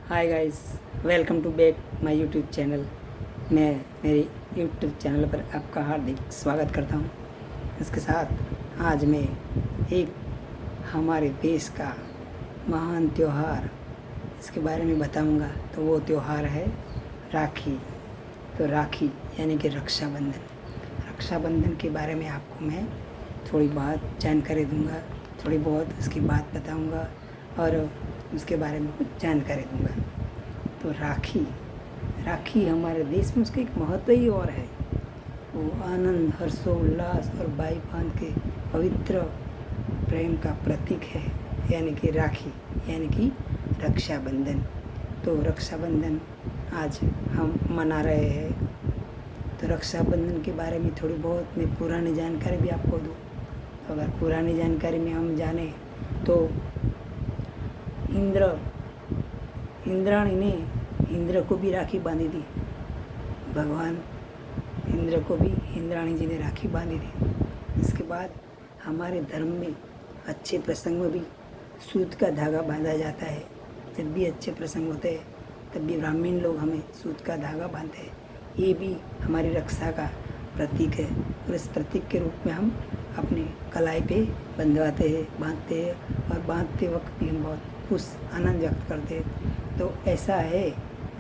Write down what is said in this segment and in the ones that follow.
Hi guys, welcome to back my YouTube channel. मैं मेरे YouTube channel पर आपका हार्दिक स्वागत करता हूं। इसके साथ आज मैं एक हमारे देश का महान त्यौहार इसके बारे में बताऊंगा। तो वो त्यौहार है राखी। तो राखी यानी कि रक्षाबंधन। रक्षाबंधन के बारे में आपको मैं थोड़ी बहुत जानकारी दूंगा, थोड़ी बहुत उसकी बात बताऊंगा और उसके बारे में कुछ जानकारी दूंगा। तो राखी राखी हमारे देश में उसका एक महत्व ही और है। वो आनंद, हर्षोल्लास और भाई बहन के पवित्र प्रेम का प्रतीक है, यानी कि राखी यानी कि रक्षाबंधन। तो रक्षाबंधन आज हम मना रहे हैं। तो रक्षाबंधन के बारे में थोड़ी बहुत मैं पुरानी जानकारी भी आपको दूँ। अगर पुरानी जानकारी में हम जाने तो इंद्राणी ने इंद्र को भी राखी बांधी थी। भगवान इंद्र को भी इंद्राणी जी ने राखी बांधी थी। इसके बाद हमारे धर्म में अच्छे प्रसंग में भी सूत का धागा बांधा जाता है। जब भी अच्छे प्रसंग होते हैं तब भी ब्राह्मण लोग हमें सूत का धागा बांधते हैं। ये भी हमारी रक्षा का प्रतीक है और इस प्रतीक के रूप में हम अपने कलाई पे बंधवाते हैं, बांधते हैं और बांधते वक्त भी हम बहुत खुश आनंद व्यक्त करते हैं। तो ऐसा है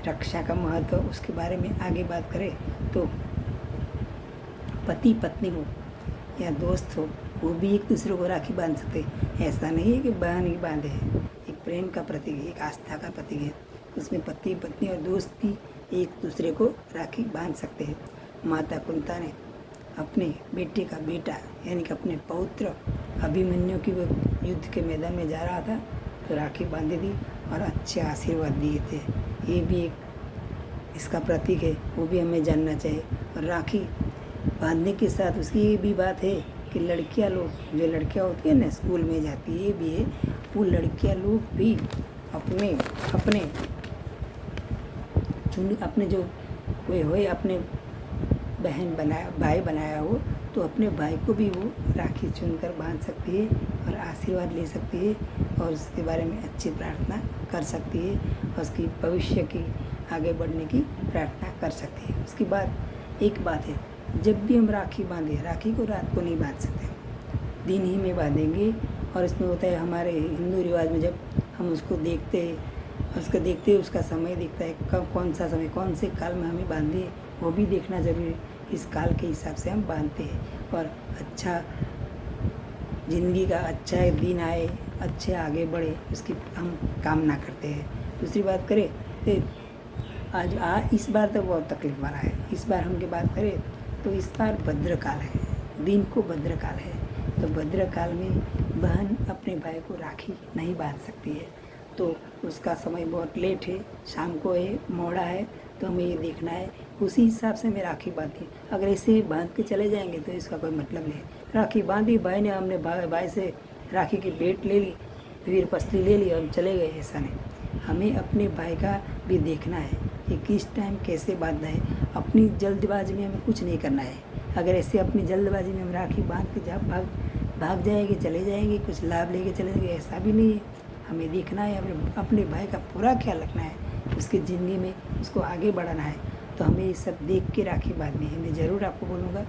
रक्षा का महत्व। उसके बारे में आगे बात करें तो पति पत्नी हो या दोस्त हो, वो भी एक दूसरे को राखी बांध सकते हैं। ऐसा नहीं है कि बहन ही बांधे हैं। एक प्रेम का प्रतीक है, एक आस्था का प्रतीक है। उसमें पति पत्नी और दोस्त भी एक दूसरे को राखी बांध सकते हैं। माता कुंता ने अपने बेटे का बेटा यानी कि अपने पौत्र अभिमन्यु की वो युद्ध के मैदान में जा रहा था तो राखी बांधी थी और अच्छे आशीर्वाद दिए थे। ये भी एक इसका प्रतीक है, वो भी हमें जानना चाहिए। और राखी बांधने के साथ उसकी ये भी बात है कि लड़कियां लोग, जो लड़कियां होती है ना स्कूल में जाती है, ये भी है वो लड़कियां लोग भी अपने अपने अपने जो कोई हो अपने बहन बनाया भाई बनाया हो तो अपने भाई को भी वो राखी चुनकर बांध सकती है और आशीर्वाद ले सकती है और उसके बारे में अच्छी प्रार्थना कर सकती है और उसकी भविष्य की आगे बढ़ने की प्रार्थना कर सकती है। उसके बाद एक बात है, जब भी हम राखी बांधे, राखी को रात को नहीं बांध सकते, दिन ही में बांधेंगे। और इसमें होता है हमारे हिंदू रिवाज में, जब हम उसको देखते हैं उसका समय दिखता है, कब कौन सा समय कौन से काल में हमें बांधे वो भी देखना ज़रूरी है। इस काल के हिसाब से हम बांधते हैं और अच्छा ज़िंदगी का अच्छा एक दिन आए, अच्छे आगे बढ़े, उसकी हम कामना करते हैं। दूसरी बात करें तो इस बार तो बहुत तकलीफ वाला है। इस बार हम की बात करें तो इस बार भद्रकाल है, दिन को भद्रकाल है। तो भद्रकाल में बहन अपने भाई को राखी नहीं बांध सकती है। तो उसका समय बहुत लेट है, शाम को है, मोड़ा है, तो हमें ये देखना है। उसी हिसाब से मैं राखी बांधी। अगर ऐसे बांध के चले जाएंगे तो इसका कोई मतलब नहीं। राखी बांधी भाई ने, हमने भाई से राखी की भेंट ले ली, वीर पसली ले ली, हम चले गए, ऐसा नहीं। हमें अपने भाई का भी देखना है कि किस टाइम कैसे बांधना है। अपनी जल्दबाजी में हमें कुछ नहीं करना है। अगर ऐसे अपनी जल्दबाजी में हम राखी बांध के जब भाग जाएंगे, चले जाएंगे, कुछ लाभ लेके चले जाएंगे, ऐसा भी नहीं है। हमें देखना है, अपने भाई का पूरा ख्याल रखना है, उसकी ज़िंदगी में उसको आगे बढ़ाना है। तो हमें ये सब देख के राखी बांधनी है। मैं ज़रूर आपको बोलूँगा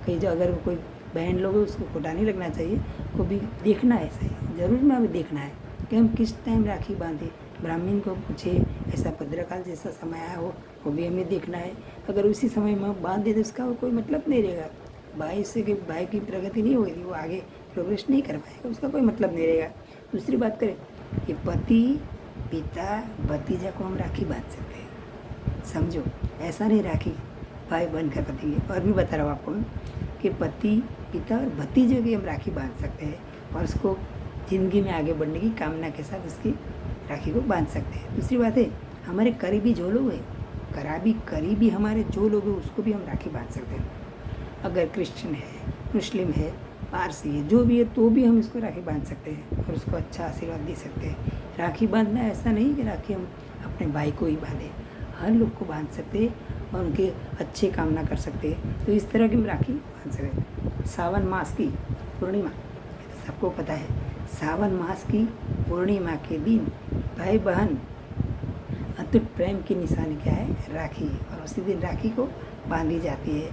कहीं जो अगर कोई बहन लोग उसको खोटा नहीं लगना चाहिए, को भी देखना है, सही ज़रूर में हमें देखना है कि हम किस टाइम राखी बांधे। ब्राह्मण को पूछे, ऐसा भद्रकाल जैसा समय आया हो वो भी हमें देखना है। अगर उसी समय में हम बांध दे तो उसका कोई मतलब नहीं रहेगा। भाई की प्रगति नहीं होगी, वो आगे प्रोग्रेस नहीं कर पाएगा, उसका कोई मतलब नहीं रहेगा। दूसरी बात करें कि पति पिता भतीजा को हम राखी बांध सकते हैं, समझो। ऐसा नहीं राखी भाई बहन का पति है। और भी बता रहा हूँ आपको कि पति पिता और भतीजे की हम राखी बांध सकते हैं और उसको ज़िंदगी में आगे बढ़ने की कामना के साथ उसकी राखी को बांध सकते हैं। दूसरी बात है, हमारे करीबी जो लोग हैं, करीबी हमारे जो लोग हैं उसको भी हम राखी बांध सकते हैं। अगर क्रिश्चियन है, मुस्लिम है, पारसी है, जो भी है, तो भी हम इसको राखी बांध सकते हैं और उसको अच्छा आशीर्वाद दे सकते हैं। राखी बांधना ऐसा नहीं कि राखी हम अपने भाई को ही बांधें, हर लोग को बांध सकते हैं और उनके अच्छे कामना कर सकते हैं। तो इस तरह की हम राखी बांध सकते हैं। सावन मास की पूर्णिमा, तो सबको पता है, सावन मास की पूर्णिमा के दिन भाई बहन अतुट प्रेम की निशानी क्या है? राखी। और उसी दिन राखी को बांधी जाती है।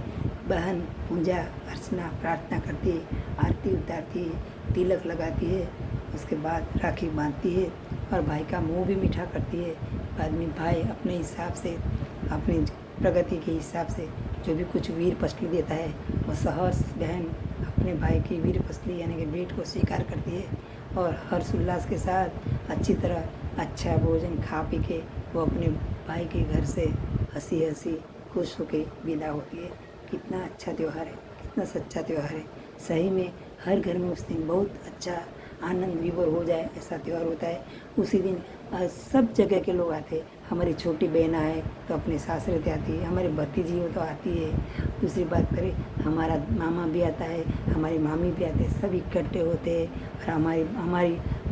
बहन पूजा अर्चना प्रार्थना करती है, आरती उतारती है, तिलक लगाती है, उसके बाद राखी बांधती है और भाई का मुंह भी मीठा करती है। बाद में भाई अपने हिसाब से, अपनी प्रगति के हिसाब से जो भी कुछ वीर पसली देता है, वो सहर्ष बहन अपने भाई की वीर पसली यानी कि भेंट को स्वीकार करती है और हर्ष उल्लास के साथ अच्छी तरह अच्छा भोजन खा पी के वो अपने भाई के घर से हंसी हंसी खुश होकर विदा होती है। कितना अच्छा त्यौहार है, कितना सच्चा त्यौहार है। सही में हर घर में उस दिन बहुत अच्छा आनंद विभोर हो जाए ऐसा त्यौहार होता है। उसी दिन सब जगह के लोग आते हैं। हमारी छोटी बहन आए तो अपने सासरे से आती है, हमारी भतीजी हो तो आती है। दूसरी बात करें, हमारा मामा भी आता है, हमारी मामी भी आते हैं, सब इकट्ठे होते हैं। और हमारी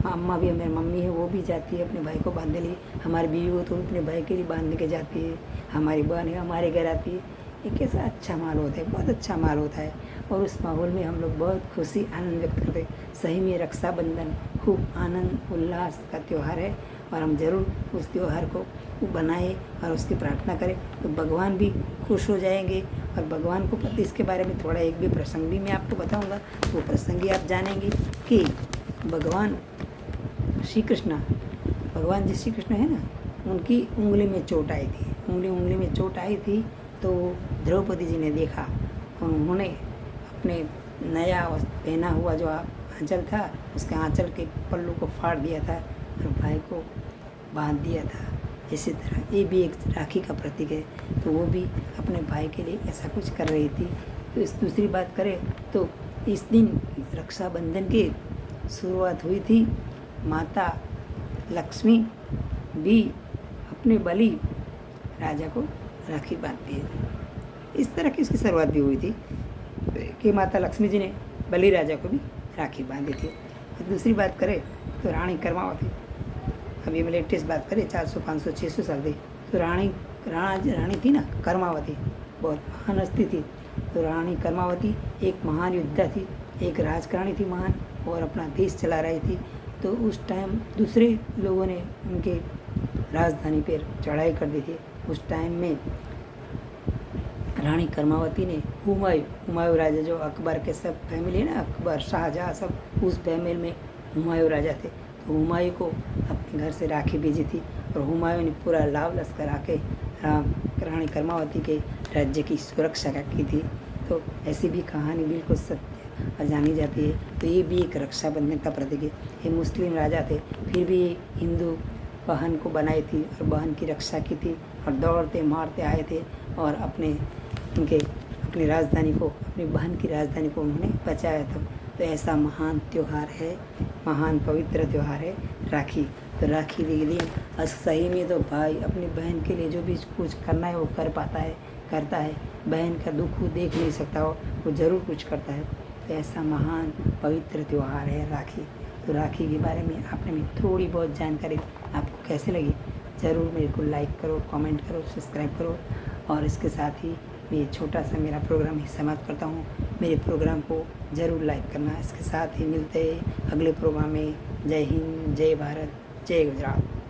अम्मा भी, हमारी मम्मी है वो भी जाती है अपने भाई को बांधने लिए। हमारी बीवी हो तो अपने भाई के लिए बांधने के जाती है। हमारी बहन है हमारे घर आती है। एक ऐसा अच्छा माहौल होता है, बहुत अच्छा माहौल होता है और उस माहौल में हम लोग बहुत खुशी आनंद व्यक्त करते हैं। सही में रक्षाबंधन खूब आनंद उल्लास का त्यौहार है और हम ज़रूर उस त्यौहार को बनाएं और उसकी प्रार्थना करें तो भगवान भी खुश हो जाएंगे। और भगवान को पता, इसके बारे में थोड़ा एक भी प्रसंग भी मैं आपको बताऊंगा, वो प्रसंग ही आप जानेंगे कि भगवान श्री कृष्ण, भगवान जी श्री कृष्ण है ना, उनकी उंगली में चोट आई थी। उंगली में चोट आई थी तो द्रौपदी जी ने देखा और उन्होंने अपने नया पहना हुआ जो आंचल था, उसके आंचल के पल्लू को फाड़ दिया था और भाई को बांध दिया था। इसी तरह ये भी एक राखी का प्रतीक है, तो वो भी अपने भाई के लिए ऐसा कुछ कर रही थी। तो इस दूसरी बात करें तो इस दिन रक्षाबंधन की शुरुआत हुई थी। माता लक्ष्मी भी अपने बलि राजा को राखी बांधती है। इस तरह की इसकी शुरुआत भी हुई थी कि माता लक्ष्मी जी ने बलि राजा को भी राखी बांधी थी। दूसरी बात करें तो रानी कर्मावती, अभी हम लेटेस्ट बात करें 400 500 600 साल की, तो रानी थी ना कर्मावती, बहुत महान हस्ती थी। तो रानी कर्मावती एक महान योद्धा थी, एक राजकरानी थी महान और अपना देश चला रही थी। तो उस टाइम दूसरे लोगों ने उनके राजधानी पर चढ़ाई कर दी थी। उस टाइम में रानी कर्मावती ने हुमायूं राजा, जो अकबर के सब फैमिली है ना, अकबर शाहजहाँ सब उस फैमिली में हुमायूं राजा थे, तो हुमायूं को अपने घर से राखी भेजी थी और हुमायूं ने पूरा लाव लश्कर आके रानी कर्मावती के राज्य की सुरक्षा की थी। तो ऐसी भी कहानी बिल्कुल सत्य और जानी जाती है। तो ये भी एक रक्षाबंधन का प्रतीक है। ये मुस्लिम राजा थे, फिर भी हिंदू बहन को बनाई थी और बहन की रक्षा की थी और दौड़ते मारते आए थे और अपनी राजधानी को, अपनी बहन की राजधानी को उन्होंने बचाया था। तो ऐसा महान त्यौहार है, महान पवित्र त्यौहार है राखी। तो राखी के दिन और सही में तो भाई अपनी बहन के लिए जो भी कुछ करना है वो करता है। बहन का दुख वो देख नहीं सकता हो, वो ज़रूर कुछ करता है। तो ऐसा महान पवित्र त्यौहार है राखी। तो राखी के बारे में आपने में थोड़ी बहुत जानकारी आपको कैसे लगी, ज़रूर मेरे को लाइक करो, कमेंट करो, सब्सक्राइब करो। और इसके साथ ही मैं छोटा सा मेरा प्रोग्राम ही समाप्त करता हूँ। मेरे प्रोग्राम को ज़रूर लाइक करना। इसके साथ ही मिलते हैं अगले प्रोग्राम में। जय हिंद, जय भारत, जय गुजरात।